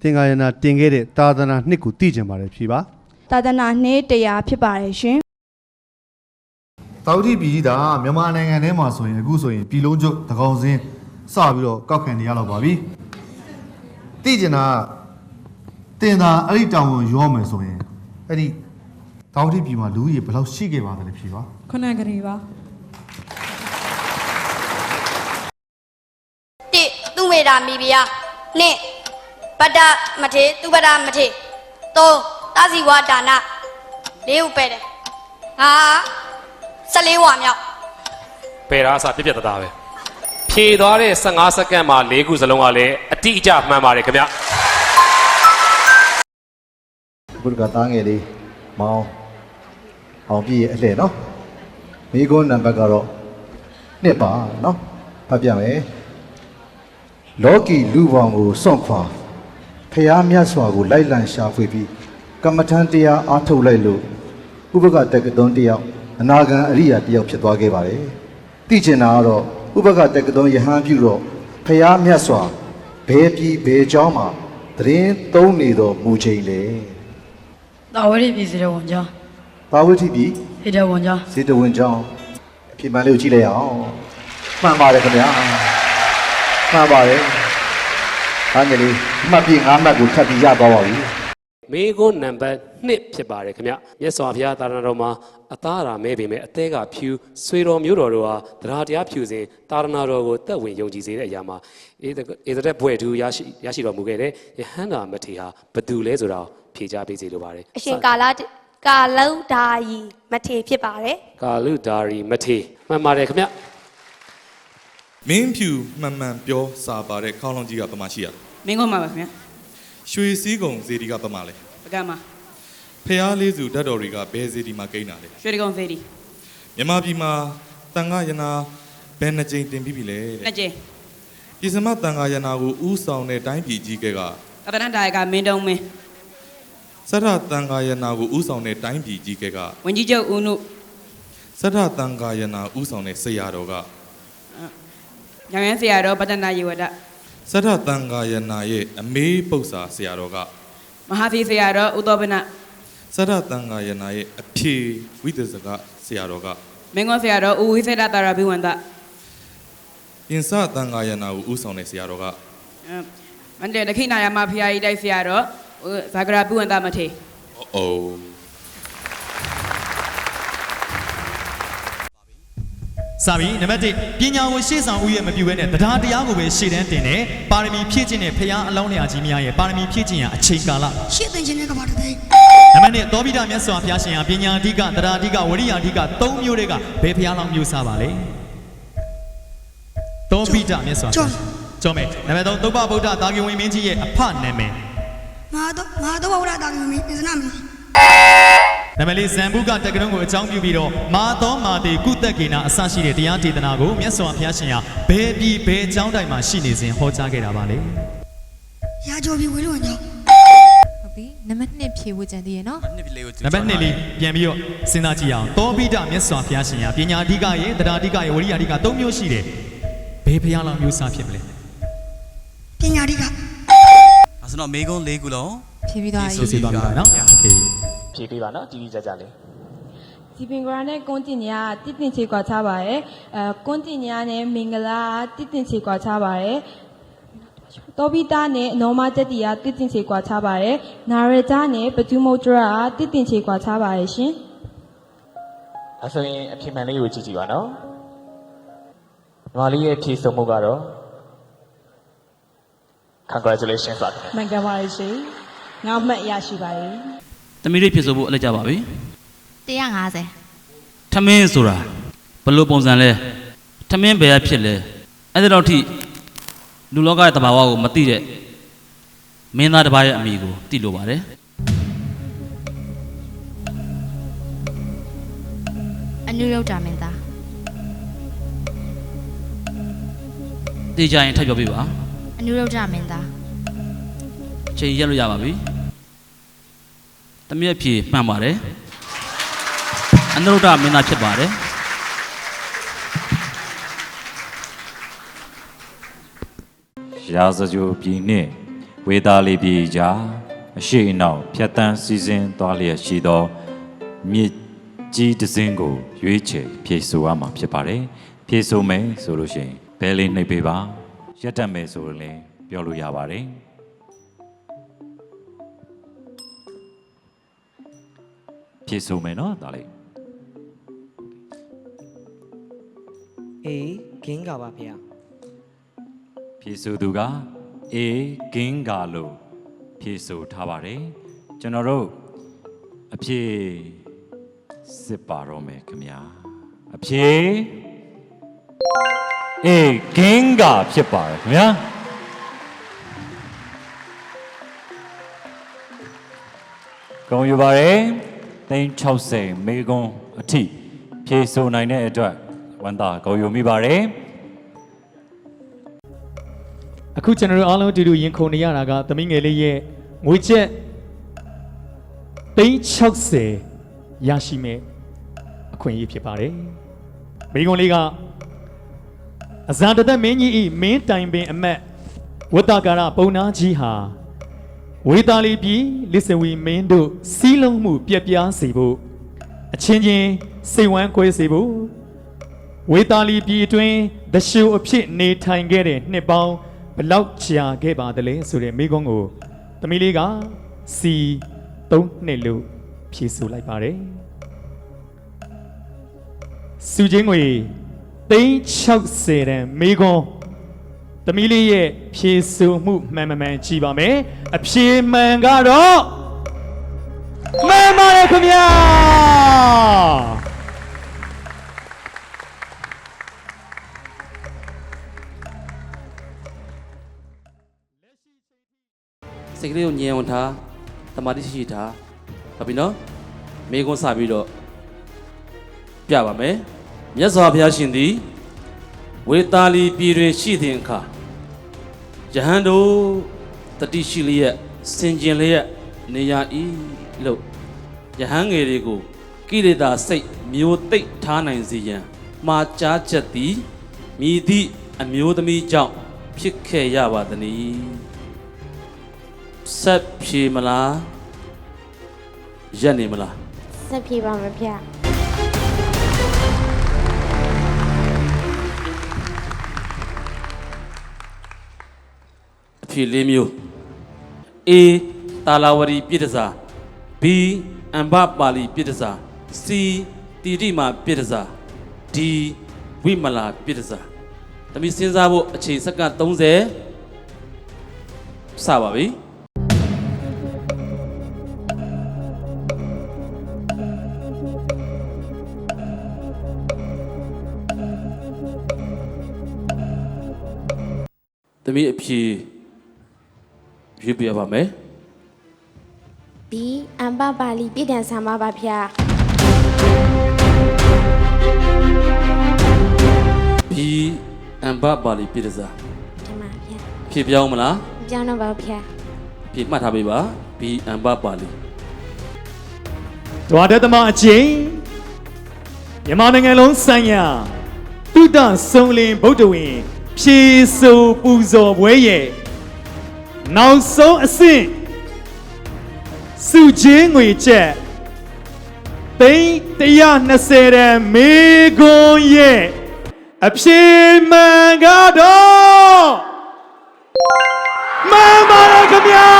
သင်္ကာယနာတင်ခဲ့တဲ့သာသနာနှစ်ကိုသိကြပါတယ်ဖြေပါသာသနာနှစ်တရားဖြစ်ပါတယ်ရှင်တောက်တိပြည်ဒါမြန်မာနိုင်ငံထဲမှာဆိုရင်အခုဆိုရင်ပြည်လုံးကျွတ်တကောင်စင်းစပြီးတော့ကောက်ခံနေရတော့ပါပြီသိကျင်တာတင်တာအဲ့ဒီတောင်ကိုရောမယ်ဆိုရင်အဲ့ဒီတောက်တိပြည်မှာလူကြီးဘယ်လောက်ရှိခဲ့ပါသလဲဖြေပါခုနကလေးပါတိသူမေတာမိဖုရားနှစ်ပတ္တမထေသူပတ္တမထေသုံးသစီဝဒါနလေးဥပဲတယ်ဟာ14ဝမြောက်ပယ်ရာအစပြပြတသားပဲဖြေသွားတဲ့15စက္ကန့်မှာ4ခုစလုံးကလည်းအတိအကျမှန်ပါတယ်ခင်ဗျဘုရားသားငယ်လေးမောင်အောင်ပြည့်ရဲ့အလှဲ့နော်မိကုန်းနံပါတ်ကတော့နှစ်ပါနော်ဖတ်ပြမယ်လောကီလူပေါင်းကိုစွန့်ခွာဖျားမြတ်စွာကိုလိုက်လံရှာဖွေပြီးကမ္မထံတရားအားထုတ်လိုက်လို့ဥပကတက္ကသိုလ်တယောက်အနာဂံအရိယာတယောက်ဖြစ်သွားခဲ့ပါတယ်သိချင်တာကတော့ဥပကတက္ကသိုလ်ယဟန်ပြုတော့ဖျားမြတ်စွာဘယ်ပြည်ဘယ်ကျောင်းမှာသတင်းသုံးနေတော်မူချိန်လေတာဝတိပြည်စီတော်ဝန်ကျောင်းပါဝတိပြည်စေတဝန်ကျောင်းစေတဝန်ကျောင်းအဖြစ်မှန်လေးကိုကြည့်လိုက်အောင်မှန်ပါတယ်ခင်ဗျာမှန်ပါတယ်အားငယ်လေးမှတ်ပြီး5မှတ်ကိုထပ်ပြီးရသွားပါပြီမေကွန်းနံပါတ်2ဖြစ်ပါတယ်ခင်ဗျမြတ်စွာဘုရားသာသနာတော်မှာအသားရာမဲပေမဲ့အသေးကဖြူဆွေတော်မျိုးတော်တို့ဟာတရားတရားဖြူစဉ်သာသနာတော်ကိုတက်ဝင်ယုံကြည်စေတဲ့အရာမှာဧတဲ့ဘွဲ့ထူးရရှိတော်မူခဲ့တဲ့ယဟန္တာမထေရဘသူလဲဆိုတာဖြေချပေးစေလိုပါတယ်အရှင်ကာလုဒါယီမထေဖြစ်ပါတယ်ကာလုဒါရီမထေမှန်ပါတယ်ခင်ဗျမင်းဖြူမှန်မှန်ပြောစာပါတဲ့ခေါင်းလုံးကြီးကပမာရှိရမင်းကုန်းမှာပါခင်ဗျရွှေစည်းကုံဇေဒီကပမာလဲပကမှာဖျားလေးစုဓာတ်တော်တွေကဘယ်ဇေဒီမှာကိန်းတာလဲရွှေတကုံဇေဒီမြန်မာပြည်မှာတန်ခါယနာဘယ်နှကြိမ်တင်ပြီးပြီလဲနှစ်ကြိမ်ပြည်စမတန်ခါယနာကိုဥဆောင်တဲ့တိုင်းပြည်ကြီးကကတနဒါယကမင်းတုံးမင်းစရတန်ခါယနာကိုဥဆောင်တဲ့တိုင်းပြည်ကြီးကဝန်ကြီးချုပ်ဦးနုစရတန်ခါယနာဥဆောင်တဲ့ဆရာတော်ကညောင်ရမ်းဆရာတော်ပတ္တနာယေဝဒစရတန်ခါယနာရဲ့အမေးပု္ပ္ပာဆရာတော်ကမဟာသီဆရာတော်ဥသောဘနစရတန်ခါယနာရဲ့အဖြေဝိသဇကဆရာတော်ကမင်းကုန်းဆရာတော်ဦးဝိသေဒတာရဘိဝန္တပြင်စတန်ခါယနာကိုဥဆောင်တဲ့ဆရာတော်ကမန္တလေးဒခိနာယမဖရာကြီးတိုက်ဆရာတော်ဇာဂရာဘိဝန္တမထေအိုးစာပြီနံပါတ်1ပညာကိုရှေ့ဆောင်ဦးရဲ့မပြုဘဲနဲ့တရားတရားကိုပဲရှေ့တန်းတင်တယ်ပါရမီဖြည့်ခြင်းနဲ့ဖရာအလောင်းလျာကြီးများရဲ့ပါရမီဖြည့်ခြင်းရာအချိန်ကာလရှေ့သင်ခြင်းနဲ့ကဘာတည်းနံပါတ်2သောပိဋကမြတ်စွာဘုရားရှင်ဟာပညာအဓိကတရားအဓိကဝရိယအဓိက3မျိုးတွေကဘယ်ဖရာလောင်းမျိုးစားပါလဲသောပိဋကမြတ်စွာကျော်မယ်နံပါတ်3သုဘဗုဒ္ဓတာဂိဝိမင်းကြီးရဲ့အဖနာမည်မဟာသုဘဗုဒ္ဓတာဂိဝိမင်းအစ္စနာမင်းနံပါတ်4ဇံဘုကတက္ကရုံကိုအကြောင်းပြုပြီးတော့မာသောမာတေကုသကေနာအစရှိတဲ့တရားဒေသနာကိုမြတ်စွာဘုရားရှင်ဟာဘယ်ပြည်ဘယ်ကျောင်းတိုင်းမှာရှိနေစဉ်ဟောကြားခဲ့တာပါလဲရာဇဝပြည်ဝေလူဝန်ကျောင်းဟုတ်ပြီနံပါတ်2ဖြေဖို့ကြံသေးရနော်နံပါတ်2လေးပြန်ပြီးတော့စဉ်းစားကြည့်အောင်သောပိဋကမြတ်စွာဘုရားရှင်ဟာပညာအဓိကရဲ့တရားအဓိကရဲ့ဝရိယအဓိက3မျိုးရှိတယ်ဘယ်ဘုရားလောင်းမျိုးစားဖြစ်မလဲပညာအဓိကအဲ့ဆိုတော့မေကုန်း၄ခုလုံးဖြေပြီးသွားပြီဖြေပြီးသွားပြီနော်โอเคဖြေပေးပါနော်တီးတီးကြကြလေးဒီပင်ကရာနဲ့ကွန်းတင်ညာတည်တင်ချေကွာချပါတယ်ကွန်းတင်ညာနဲ့မင်္ဂလာတည်တင်ချေကွာချပါတယ်တောပိတာနဲ့နောမတတိယတည်တင်ချေကွာချပါတယ်နာရကြနဲ့ပတူမုတ်တရာတည်တင်ချေကွာချပါတယ်ရှင်အဲဆိုရင်အဖြေမှန်လေးကိုကြည့်ကြည့်ပါနော်ညီမလေးရဲ့ဖြေဆုံးမှုကတော့ congratulations ပါမှန်ပါပါရှင်ငါမှတ်ရရှိပါတယ်သမီးလေးဖြစ်ဆိုဖို့အလက်ကြပါပြီ150ထမင်းဆိုတာဘယ်လိုပုံစံလဲထမင်းဘယ်ရဖြစ်လဲအဲ့ဒါတော့ထိလူလောကရဲ့တဘာဝကိုမသိတဲ့မင်းသားတစ်ပါးရဲ့အမိကိုသိလို့ပါတယ်အနုရုဒ္ဓမင်းသားသိကြရင်ထပ်ပြောပြပါအနုရုဒ္ဓမင်းသားချိန်ရက်လို့ရပါပြီတမက်ဖြေမှန်ပါတယ်အနုရုဒ္ဓမင်းသားဖြစ်ပါတယ်ရာဇဂိုပြည်နှင့် ဝေသားလေးပြည်ကြားအရှိအနောက်ဖြတ်တန်းစီစဉ်သွားလျက်ရှိသောမြစ်ကြီးတစ်စင်းကိုရွေးချယ်ဖြည့်ဆို့ရမှာဖြစ်ပါတယ်ဖြည့်ဆို့မယ်ဆိုလို့ရှိရင်ဘဲလေးနှိပ်ပေးပါရက်တက်မယ်ဆိုရင်လည်းပြောလို့ရပါတယ်ဖြည့်ဆို့မယ်နော်ဒါလေးအေးဂင်းကပါဗျာ ဖြည့်ဆို့သူကအေဂင်းဂါလို့ဖြည့်ဆို့ထားပါတယ်ကျွန်တော်တို့အဖြေစစ်ပါတော့မယ်ခင်ဗျာအဖြေအေဂင်းဂါဖြစ်ပါတယ်ခင်ဗျာကောင်းယူပါတယ်360မေကွန်အထိဖြည့်ဆို့နိုင်တဲ့အတွက်ဝန်တာကောင်းယူမိပါတယ်အခုကျွန်တော်တို့အားလုံးအတူတူရင်ခုန်နေရတာကသမီးငယ်လေးရဲ့ငွေကျပ်360ရရှိမဲ့အခွင့်အရေးဖြစ်ပါတယ်မိကွန်လေးကအဇာတသက်မင်းကြီးဤမင်းတိုင်ပင်အမတ်ဝတ္တကာရပုံနာကြီးဟာဝေတာလီပြည်လစ်စဝီမင်းတို့စီးလုံးမှုပြက်ပြားစေဖို့အချင်းချင်းစိတ်ဝမ်းကွဲစေဖို့ဝေတာလီပြည်အတွင်းတရှုအဖြစ်နေထိုင်ခဲ့တဲ့နှစ်ပေါင်းဘလောက်ကြာခဲ့ပါသလဲဆိုတဲ့မိကုံးကိုသမီးလေးကစီ3နှစ်လို့ဖြေဆိုလိုက်ပါတယ်စုချင်းငွေ360တန်မိကုံးသမီးလေးရဲ့ဖြေဆိုမှုမှန်မှန်ကြည့်ပါမယ်အဖြေမှန်ကတော့မှန်ပါတယ်ခင်ဗျာစိတ်ကလေးကိုညင်အောင်ထားတမာတိရှိထားဟုတ်ပြီနော်မိကုန်းစပြီးတော့ပြပါမယ်မြတ်စွာဘုရားရှင်သည်ဝေတာလီပြည်တွင်ရှိသည့်အခါယဟန်တို့တတိရှိလျက်စင်ကျင်လျက်နေရ၏လို့ယဟန်ငယ်တွေကိုကိလေသာစိတ်မျိုးသိပ်ထားနိုင်စေရန်မှာကြားချက်သည်မြည်သည့်အမျိုးသမီးကြောင့်ဖြစ်ခဲ့ရပါသည်ဆက်ဖြေမလားရက်နေမလားဆက်ဖြေပါမယ်ဗျာအဖြေ၄မျိုး A တာလာဝရီပြည်တစား B အမ္ဘပါဠိပြည်တစား C တိတိမာပြည်တစား D ဝိမလာပြည်တစားသမီးစဉ်းစားဖို့အချိန်စက္ကန့်30စပါပြီသမီးအဖြေရွေးပြပါမယ် B အမ္ဘပါဠိပြည်တန်ဆာမပါဗျာ B အမ္ဘပါဠိပြည်တစား ဒီမှာဗျာဖြေပြောင်းမလားပြောင်းတော့ပါဗျာဖြေမှတ်ထားပေးပါ B အမ္ဘပါဠိဒွါဒသမအချင်းမြန်မာနိုင်ငံလုံးဆိုင်ရာတုဒ္ဒဆုံးလင်ဗုဒ္ဓဝင်ဖြေဆိုပူဇော်ပွဲရဲ့နောက်ဆုံးအဆင့်စုချင်းငွေချက်320တန်မေကွန်ရဲ့အဖြေမှန်ကတော့မှန်ပါရဲ့ခင်ဗျာ